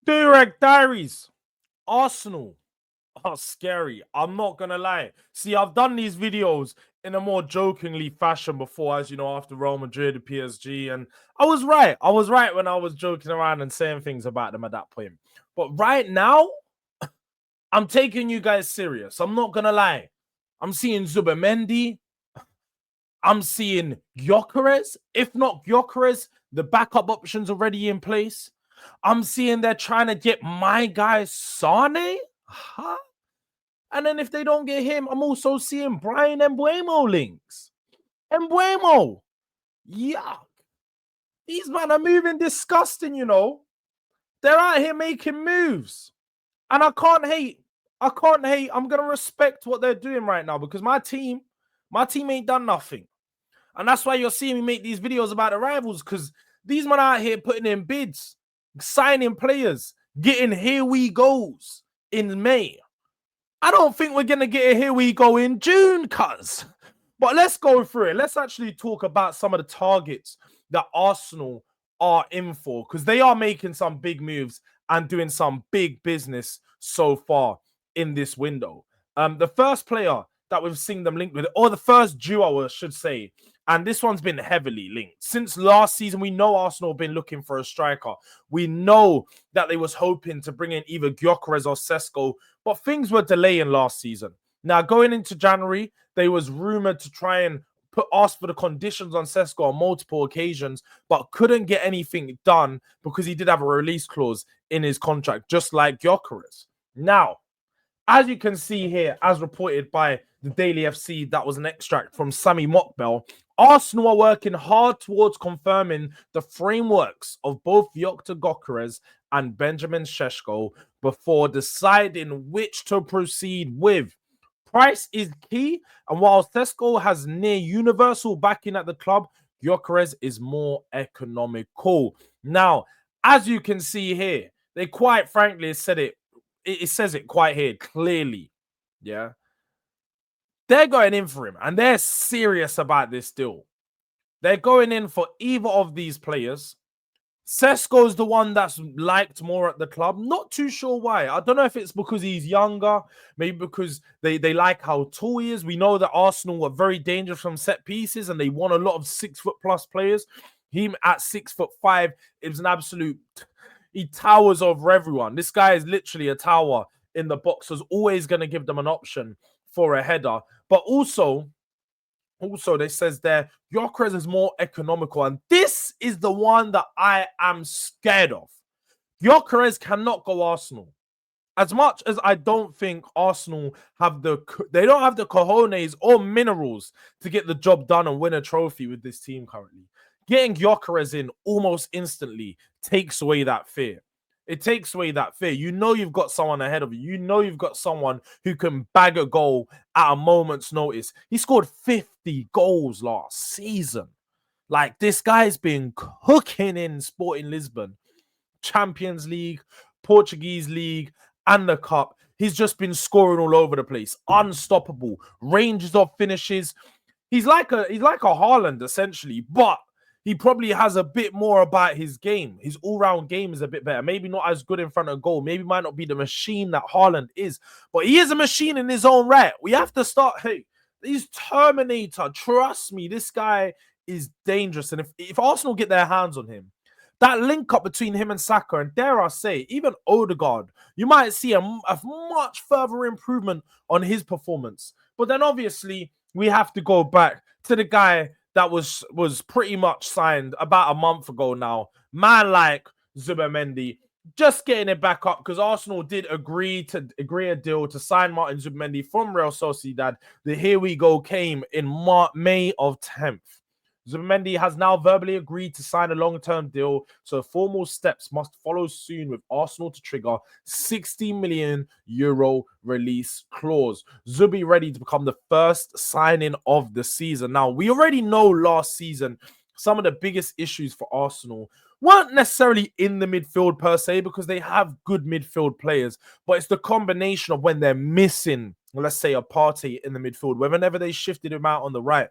Durag Diaries. Arsenal are scary. I'm not gonna lie. See, I've done these videos in a more jokingly fashion before, as you know, after Real Madrid and PSG, and I was right. I was right when I was joking around and saying things about them at that point. But right now, I'm taking you guys serious. I'm not gonna lie. I'm seeing Zubimendi. I'm seeing GYOKERES. If not GYOKERES, the backup options already in place. I'm seeing they're trying to get my guy Sane. Huh? And then if they don't get him, I'm also seeing Bryan and Mbeumo links. Mbeumo. Yuck. These men are moving disgusting, you know. They're out here making moves. And I can't hate. I can't hate. I'm going to respect what they're doing right now because my team ain't done nothing. And that's why you're seeing me make these videos about the rivals, because these men out here putting in bids, signing players, getting here we goes in May. I don't think we're going to get a here we go in June, cuz. But let's go through it. Let's actually talk about some of the targets that Arsenal are in for, because they are making some big moves and doing some big business so far in this window. The first player that we've seen them linked with, or the first duo, I should say, and this one's been heavily linked. Since last season, we know Arsenal have been looking for a striker. We know that they was hoping to bring in either GYOKERES or Sesko, but things were delaying last season. Now, going into January, they was rumored to try and ask for the conditions on Sesko on multiple occasions, but couldn't get anything done because he did have a release clause in his contract, just like GYOKERES. Now, as you can see here, as reported by the Daily FC, that was an extract from Sami Mokbel, Arsenal are working hard towards confirming the frameworks of both GYOKERES and Benjamin Sesko before deciding which to proceed with. Price is key, and while Sesko has near universal backing at the club, GYOKERES is more economical. Now, as you can see here, they quite frankly said it. It says it quite here clearly. Yeah. They're going in for him, and they're serious about this deal. They're going in for either of these players. Sesko's the one that's liked more at the club. Not too sure why. I don't know if it's because he's younger, maybe because they like how tall he is. We know that Arsenal were very dangerous from set pieces and they won a lot of 6 foot plus players. Him at 6'5" is an absolute... He towers over everyone. This guy is literally a tower in the box. So always going to give them an option for a header. But also, they says there, GYOKERES is more economical. And this is the one that I am scared of. GYOKERES cannot go Arsenal. As much as I don't think Arsenal they don't have the cojones or minerals to get the job done and win a trophy with this team currently. Getting GYOKERES in almost instantly takes away that fear. It takes away that fear. You know you've got someone ahead of you. You know you've got someone who can bag a goal at a moment's notice. He scored 50 goals last season. Like, this guy's been cooking in Sporting Lisbon. Champions League, Portuguese League, and the Cup. He's just been scoring all over the place. Unstoppable. Ranges of finishes. He's like a Haaland, essentially, but he probably has a bit more about his game. His all-round game is a bit better. Maybe not as good in front of goal. Maybe might not be the machine that Haaland is. But he is a machine in his own right. We have to start... Hey, he's Terminator. Trust me, this guy is dangerous. And if Arsenal get their hands on him, that link up between him and Saka, and dare I say, even Odegaard, you might see a much further improvement on his performance. But then obviously, we have to go back to the guy that was pretty much signed about a month ago now. Man like Zubimendi, just getting it back up because Arsenal did agree a deal to sign Martin Zubimendi from Real Sociedad. The here we go came in May of 10th. Zubimendi has now verbally agreed to sign a long-term deal, so formal steps must follow soon with Arsenal to trigger 60 million euro release clause. Zubi ready to become the first signing of the season. Now, we already know last season some of the biggest issues for Arsenal weren't necessarily in the midfield per se, because they have good midfield players, but it's the combination of when they're missing, let's say, a Partey in the midfield, whenever they shifted him out on the right,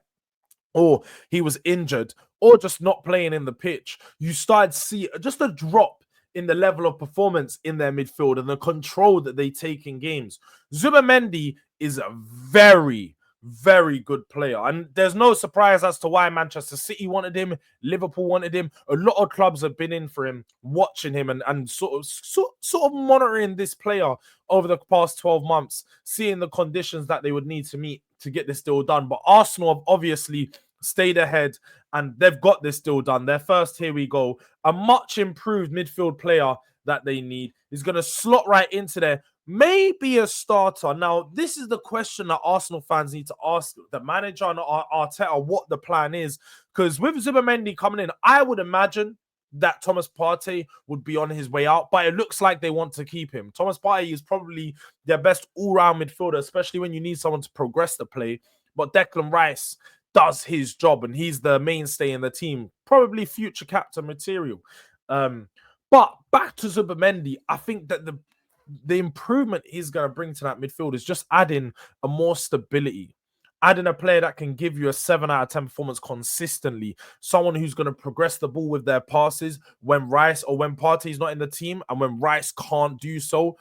or he was injured, or just not playing in the pitch, you started to see just a drop in the level of performance in their midfield and the control that they take in games. Zubimendi is a very, very good player. And there's no surprise as to why Manchester City wanted him, Liverpool wanted him. A lot of clubs have been in for him, watching him and sort of monitoring this player over the past 12 months, seeing the conditions that they would need to meet to get this deal done. But Arsenal have obviously stayed ahead and they've got this deal done. Their first, here we go, a much improved midfield player that they need is going to slot right into there. Maybe a starter. Now, this is the question that Arsenal fans need to ask the manager and Arteta what the plan is. Because with Zubimendi coming in, I would imagine that Thomas Partey would be on his way out, but it looks like they want to keep him. Thomas Partey is probably their best all-round midfielder, especially when you need someone to progress the play. But Declan Rice does his job, and he's the mainstay in the team, probably future captain material. But back to Zubimendi, I think that the improvement he's going to bring to that midfield is just adding a more stability, adding a player that can give you a 7 out of 10 performance consistently, someone who's going to progress the ball with their passes when Rice or when Partey's not in the team, and when Rice can't do so,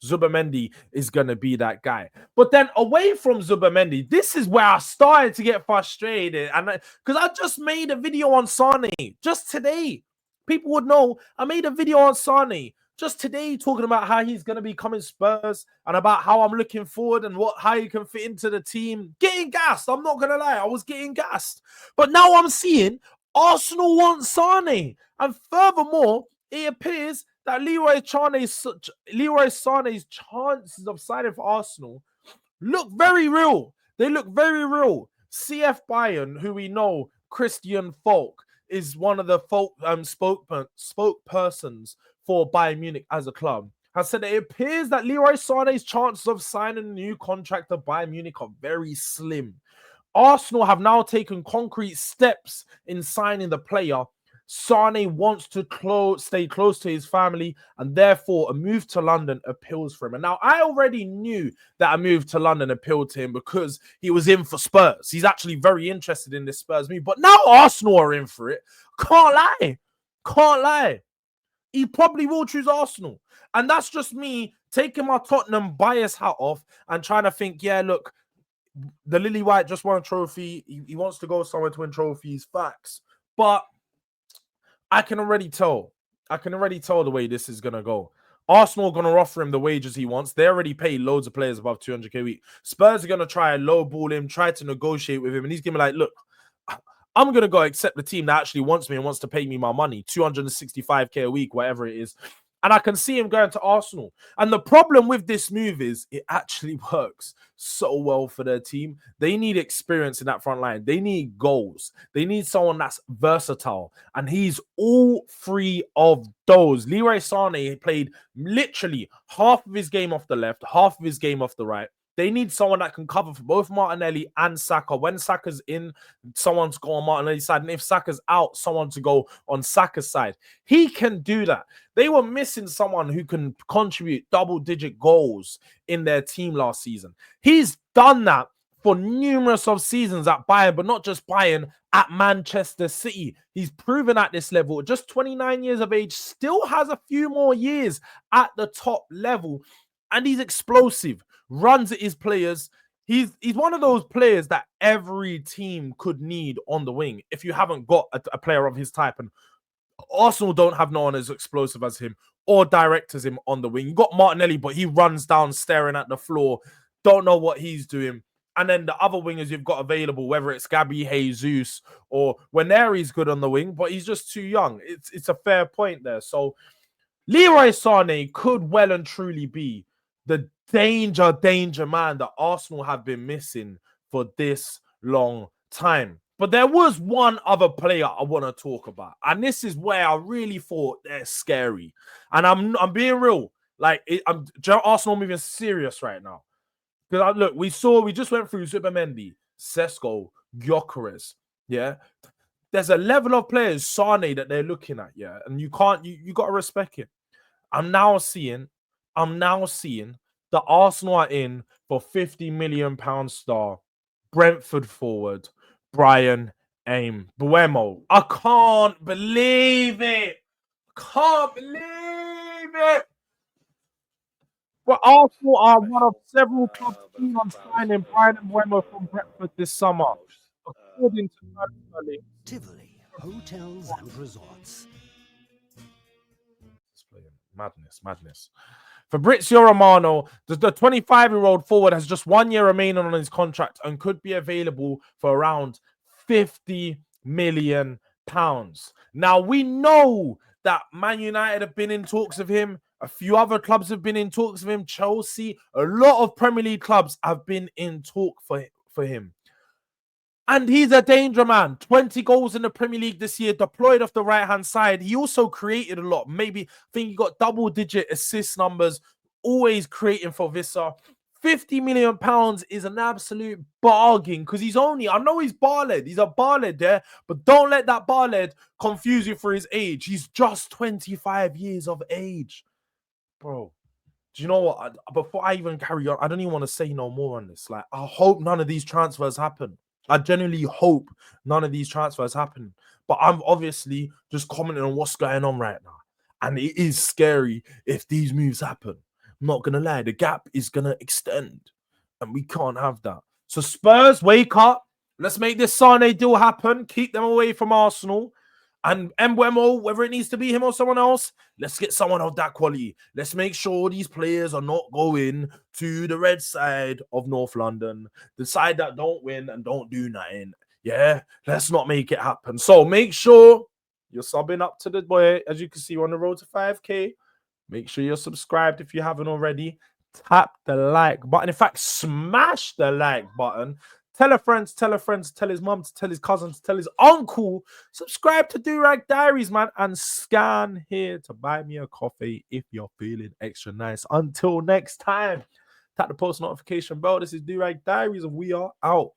Zubimendi is going to be that guy. But then away from Zubimendi, this is where I started to get frustrated, and because I just made a video on Sane just today. People would know I made a video on Sane just today talking about how he's going to be coming Spurs and about how I'm looking forward and how he can fit into the team. Getting gassed. I'm not going to lie. I was getting gassed. But now I'm seeing Arsenal want Sane. And furthermore, it appears that Leroy Sane's chances of signing for Arsenal look very real. They look very real. CF Bayern, who we know, Christian Falk, is one of the spokespersons for Bayern Munich as a club, has said it appears that Leroy Sane's chances of signing a new contract to Bayern Munich are very slim. Arsenal have now taken concrete steps in signing the player. Sane wants to stay close to his family, and therefore a move to London appeals for him. And now I already knew that a move to London appealed to him because he was in for Spurs. He's actually very interested in this Spurs move, but now Arsenal are in for it. Can't lie. He probably will choose Arsenal. And that's just me taking my Tottenham bias hat off and trying to think, yeah, look, the Lily White just won a trophy. He wants to go somewhere to win trophies. Facts. But I can already tell the way this is going to go. Arsenal are going to offer him the wages he wants. They already pay loads of players above 200k a week. Spurs are going to try and lowball him, try to negotiate with him. And he's going to be like, look, I'm going to go accept the team that actually wants me and wants to pay me my money, 265k a week, whatever it is. And I can see him going to Arsenal. And the problem with this move is it actually works so well for their team. They need experience in that front line. They need goals. They need someone that's versatile. And he's all three of those. Leroy Sane played literally half of his game off the left, half of his game off the right. They need someone that can cover for both Martinelli and Saka. When Saka's in, someone to go on Martinelli's side. And if Saka's out, someone to go on Saka's side. He can do that. They were missing someone who can contribute double-digit goals in their team last season. He's done that for numerous of seasons at Bayern, but not just Bayern, at Manchester City. He's proven at this level. Just 29 years of age, still has a few more years at the top level. And he's explosive. Runs at his players. He's one of those players that every team could need on the wing if you haven't got a player of his type. And Arsenal don't have no one as explosive as him or direct as him on the wing. You got Martinelli, but he runs down staring at the floor. Don't know what he's doing. And then the other wingers you've got available, whether it's Gabby Jesus or Waneri's good on the wing, but he's just too young. It's a fair point there. So Leroy Sane could well and truly be the danger man that Arsenal have been missing for this long time. But there was one other player I want to talk about. And this is where I really thought they're scary. And I'm being real. Like, Arsenal moving serious right now. Because look, we just went through Zubimendi, Sesko, GYOKERES. Yeah. There's a level of players, Sane, that they're looking at, yeah. And you got to respect it. I'm now seeing that Arsenal are in for £50 million star Brentford forward Bryan Mbeumo. I can't believe it. Can't believe it. But Arsenal are one of several clubs keen on signing Bryan and Mbeumo from Brentford this summer, according to transfer links. Tivoli Hotels and Resorts. Madness. Fabrizio Romano, the 25-year-old forward, has just 1 year remaining on his contract and could be available for around £50 million. Now, we know that Man United have been in talks of him. A few other clubs have been in talks of him. Chelsea, a lot of Premier League clubs have been in talk for him. And he's a danger man. 20 goals in the Premier League this year, deployed off the right-hand side. He also created a lot. Maybe, I think he got double-digit assist numbers, always creating for Vissa. £50 million is an absolute bargain because he's only, I know he's bar-led. He's a bar-led there, but don't let that bar-led confuse you for his age. He's just 25 years of age. Bro, do you know what? Before I even carry on, I don't even want to say no more on this. Like, I hope none of these transfers happen. I genuinely hope none of these transfers happen. But I'm obviously just commenting on what's going on right now. And it is scary if these moves happen. I'm not going to lie. The gap is going to extend. And we can't have that. So Spurs, wake up. Let's make this Sane deal happen. Keep them away from Arsenal. And Mbeumo, whether it needs to be him or someone else, let's get someone of that quality. Let's make sure these players are not going to the red side of North London, the side that don't win and don't do nothing. Yeah, let's not make it happen. So make sure you're subbing up to the boy. As you can see, we're on the road to 5K. Make sure you're subscribed if you haven't already. Tap the like button. In fact, smash the like button. Tell a friend, tell his mum, tell his cousins, tell his uncle. Subscribe to Durag Diaries, man, and scan here to buy me a coffee if you're feeling extra nice. Until next time, tap the post notification bell. This is Durag Diaries, and we are out.